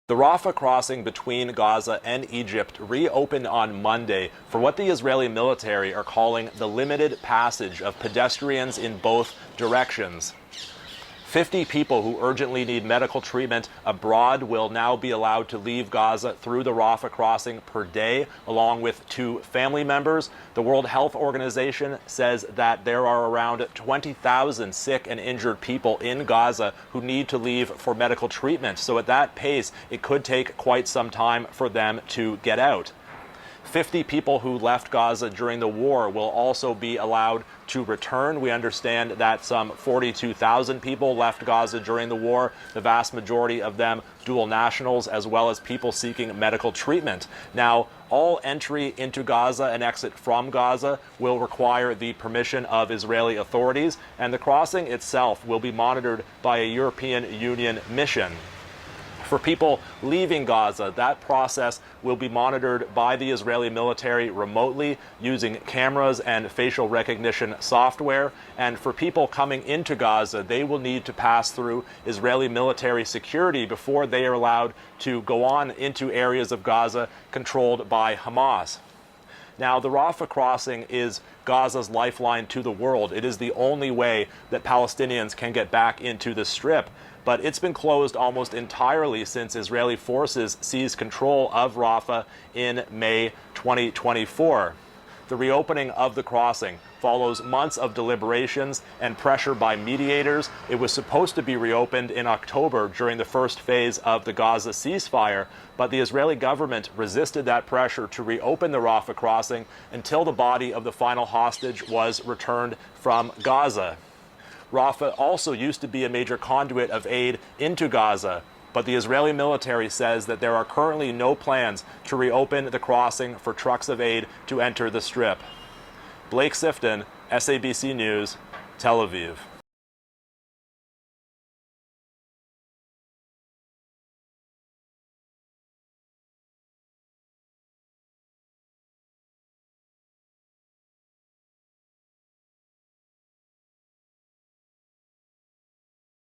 The Rafah crossing between Gaza and Egypt reopened on Monday for what the Israeli military are calling the limited passage of pedestrians in both directions. 50 people who urgently need medical treatment abroad will now be allowed to leave Gaza through the Rafah crossing per day, along with 2 family members. The World Health Organization says that there are around 20,000 sick and injured people in Gaza who need to leave for medical treatment. So at that pace, it could take quite some time for them to get out. 50 people who left Gaza during the war will also be allowed to return. We understand that some 42,000 people left Gaza during the war, the vast majority of them dual nationals, as well as people seeking medical treatment. Now, all entry into Gaza and exit from Gaza will require the permission of Israeli authorities, and the crossing itself will be monitored by a European Union mission. For people leaving Gaza, that process will be monitored by the Israeli military remotely using cameras and facial recognition software. And for people coming into Gaza, they will need to pass through Israeli military security before they are allowed to go on into areas of Gaza controlled by Hamas. Now, the Rafah crossing is Gaza's lifeline to the world. It is the only way that Palestinians can get back into the Strip. But it's been closed almost entirely since Israeli forces seized control of Rafah in May 2024. The reopening of the crossing follows months of deliberations and pressure by mediators. It was supposed to be reopened in October during the first phase of the Gaza ceasefire, but the Israeli government resisted that pressure to reopen the Rafah crossing until the body of the final hostage was returned from Gaza. Rafah also used to be a major conduit of aid into Gaza, but the Israeli military says that there are currently no plans to reopen the crossing for trucks of aid to enter the Strip. Blake Sifton, SABC News, Tel Aviv.